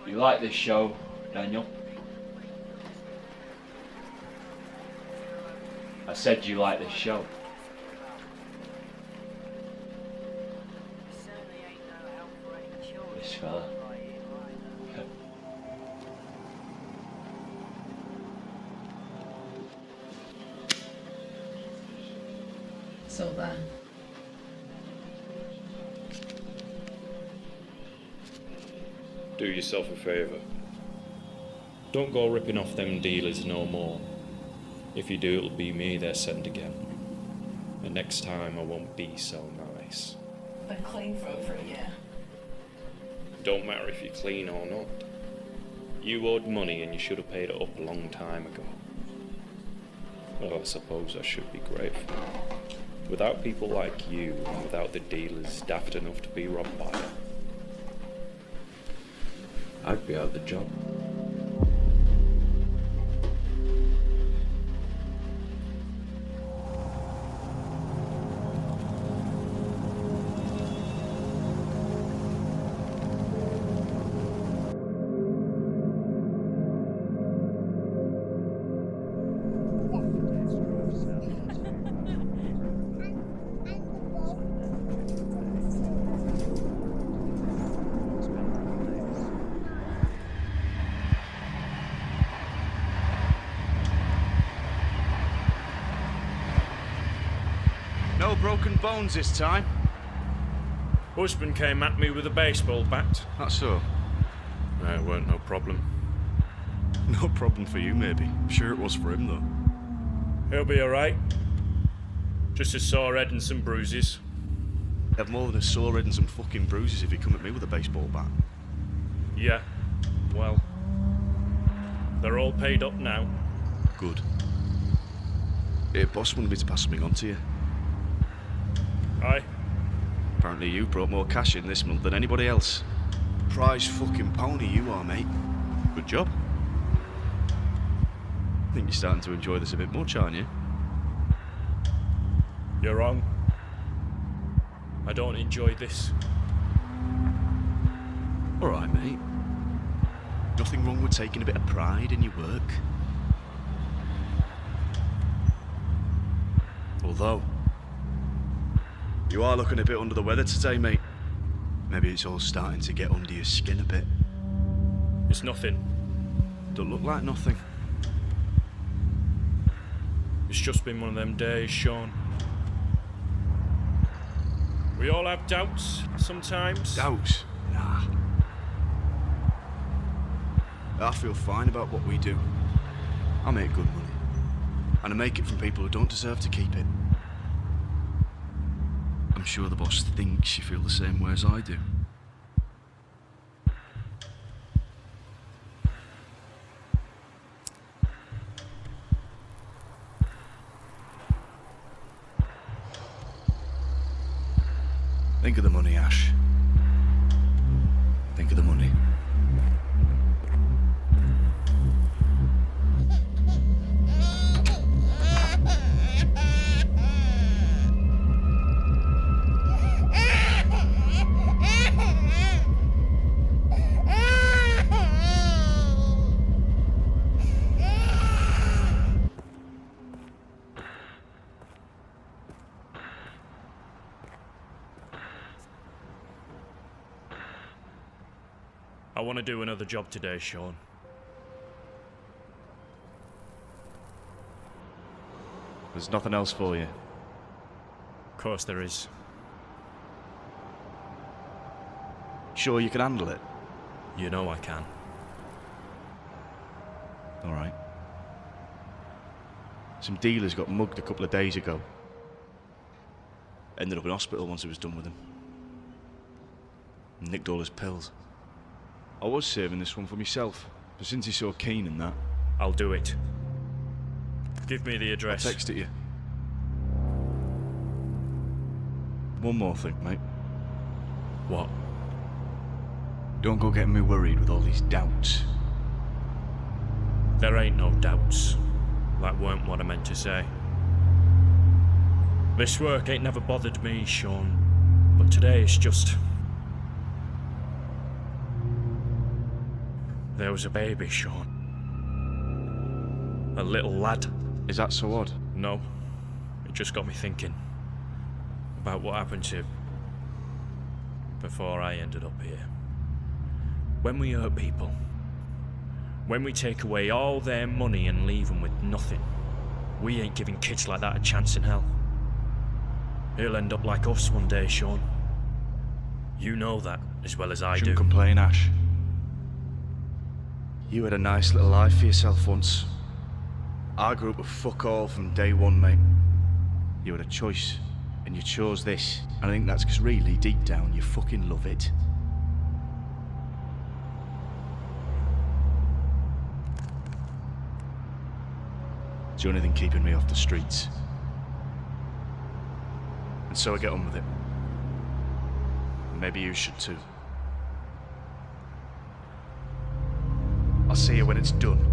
You like this show, Daniel? I said you like this show. This fella. So then. Do yourself a favour. Don't go ripping off them dealers no more. If you do, it'll be me they'll send again. And next time I won't be so nice. Been clean for over a year. Don't matter if you're clean or not. You owed money and you should have paid it up a long time ago. Well, I suppose I should be grateful. Without people like you, and without the dealers daft enough to be robbed by it, I'd be out of the job. No broken bones this time. Husband came at me with a baseball bat. That's so. It weren't no problem. No problem for you, maybe. I'm sure it was for him, though. He'll be alright. Just a sore head and some bruises. He'd have more than a sore head and some fucking bruises if he come at me with a baseball bat. Yeah, well, they're all paid up now. Good. Your boss wanted me to pass something on to you. Aye. Apparently you brought more cash in this month than anybody else. Prize fucking pony you are, mate. Good job. I think you're starting to enjoy this a bit much, aren't you? You're wrong. I don't enjoy this. Alright, mate. Nothing wrong with taking a bit of pride in your work. Although, you are looking a bit under the weather today, mate. Maybe it's all starting to get under your skin a bit. It's nothing. Don't look like nothing. It's just been one of them days, Sean. We all have doubts sometimes. Doubts? Nah. I feel fine about what we do. I make good money. And I make it from people who don't deserve to keep it. I'm sure the boss thinks you feel the same way as I do. Think of the money, Ash. Think of the money. I want to do another job today, Sean. There's nothing else for you. Of course there is. Sure you can handle it? You know I can. Alright. Some dealers got mugged a couple of days ago. Ended up in hospital once it was done with him. Nicked all his pills. I was saving this one for myself, but since he's so keen and that... I'll do it. Give me the address. I'll text it you. One more thing, mate. What? Don't go getting me worried with all these doubts. There ain't no doubts. That weren't what I meant to say. This work ain't never bothered me, Sean. But today it's just... There was a baby, Sean. A little lad. Is that so odd? No. It just got me thinking about what happened to before I ended up here. When we hurt people, when we take away all their money and leave them with nothing, we ain't giving kids like that a chance in hell. He'll end up like us one day, Sean. You know that as well as I do. Shouldn't complain, Ash. You had a nice little life for yourself once. I grew up with fuck all from day one, mate. You had a choice, and you chose this. And I think that's because really, deep down, you fucking love it. It's the only thing keeping me off the streets. And so I get on with it. And maybe you should too. I'll see you when it's done.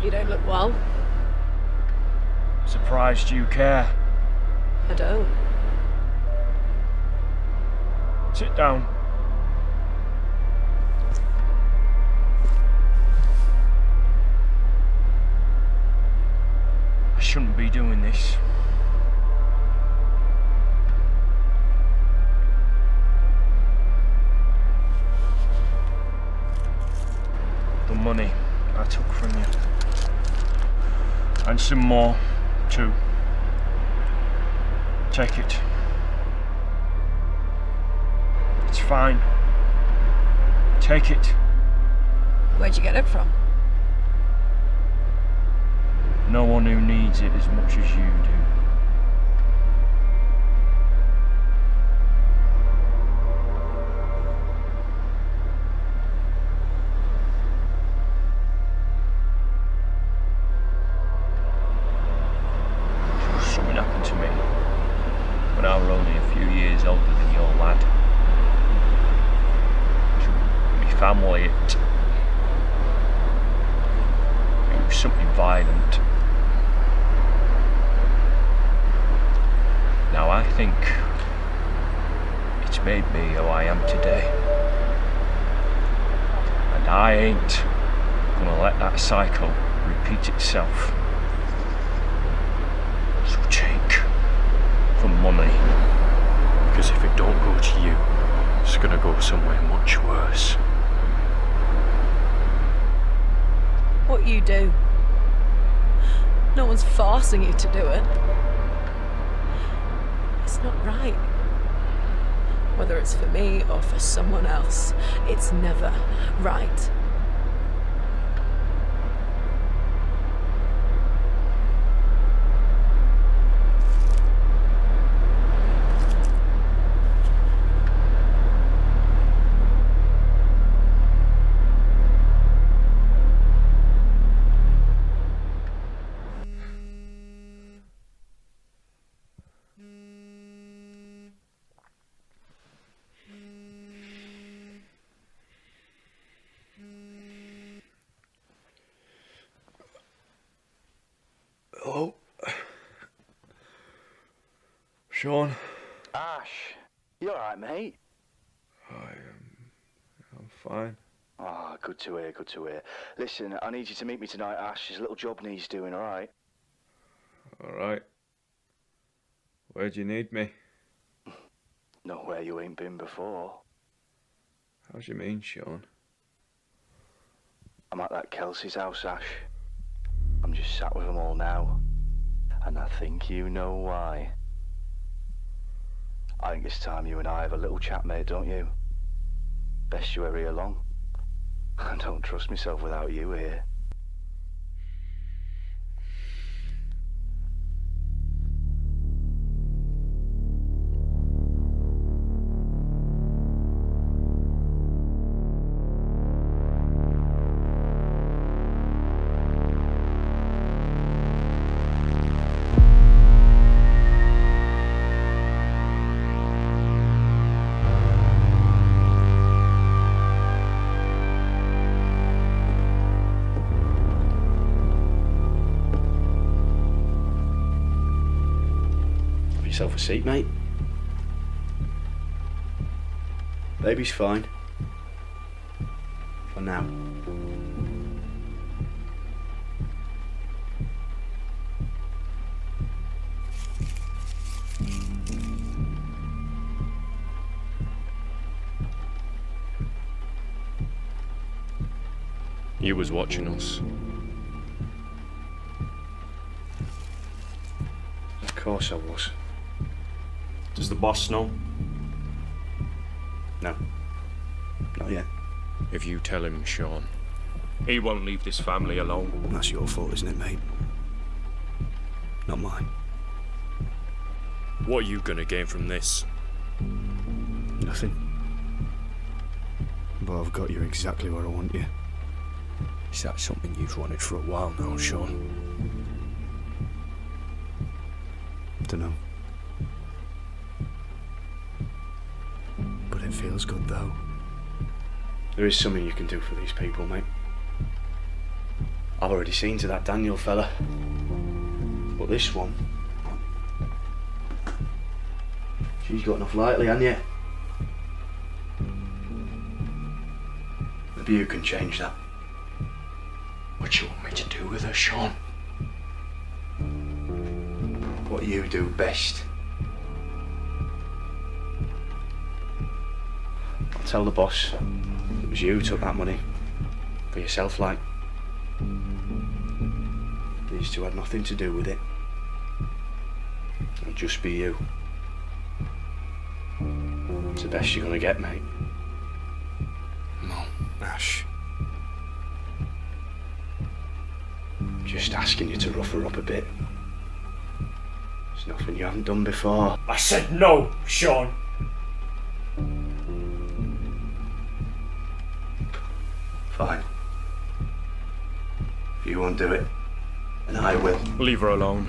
You don't look well. Surprised you care. I don't. Sit down. I shouldn't be doing this. The money I took from you. And some more, too. Take it. It's fine. Take it. Where'd you get it from? No one who needs it as much as you do. Something happened to me when I were only a few years older than your lad. My family, it was something violent. Now I think it's made me who I am today. And I ain't gonna let that cycle repeat itself. So take for money. Because if it don't go to you, it's gonna go somewhere much worse. What you do. No one's forcing you to do it. It's not right. Whether it's for me or for someone else, it's never right. Hello? Sean? Ash, you alright, mate? I'm fine. Ah, good to hear, good to hear. Listen, I need you to meet me tonight, Ash. There's a little job needs doing, alright? Alright. Where do you need me? Nowhere you ain't been before. How do you mean, Sean? I'm at that Kelsey's house, Ash. I'm just sat with them all now. And I think you know why. I think it's time you and I have a little chat, mate, don't you? Best you hurry along. I don't trust myself without you here. Yourself a seat, mate. Baby's fine. For now. You was watching us. Of course I was. Does the boss know? No. Not yet. If you tell him, Sean, he won't leave this family alone. That's your fault, isn't it, mate? Not mine. What are you gonna gain from this? Nothing. But I've got you exactly where I want you. Is that something you've wanted for a while now, Sean? Dunno. But it feels good, though. There is something you can do for these people, mate. I've already seen to that Daniel fella. But this one... she's got enough lightly, hasn't you? Maybe you can change that. What do you want me to do with her, Sean? What you do best. I'll tell the boss it was you who took that money. For yourself, like. These two had nothing to do with it. It'll just be you. It's the best you're gonna get, mate. No, Ash. Just asking you to rough her up a bit. It's nothing you haven't done before. I said no, Sean. Fine. If you won't do it, then I will. Leave her alone.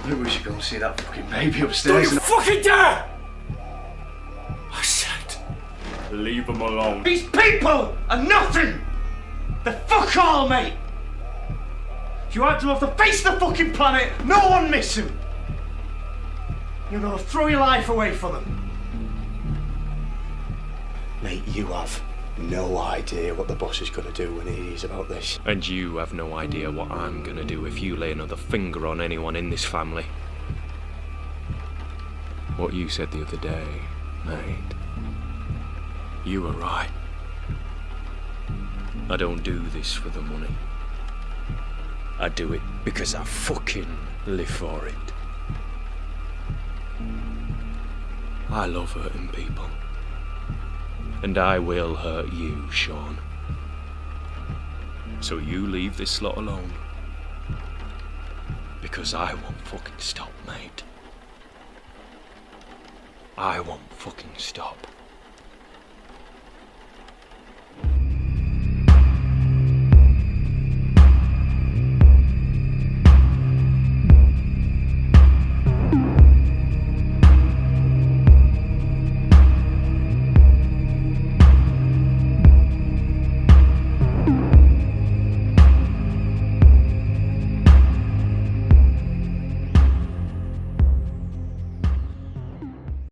Maybe we should go and see that fucking baby upstairs. Don't you fucking dare! I said, leave them alone. These people are nothing! They're fuck all, mate! If you had them off the face of the fucking planet, no one miss them! You're gonna throw your life away for them. Mate, you have no idea what the boss is gonna do when he hears about this. And you have no idea what I'm gonna do if you lay another finger on anyone in this family. What you said the other day, mate. You were right. I don't do this for the money. I do it because I fucking live for it. I love hurting people. And I will hurt you, Sean. So you leave this lot alone. Because I won't fucking stop, mate. I won't fucking stop.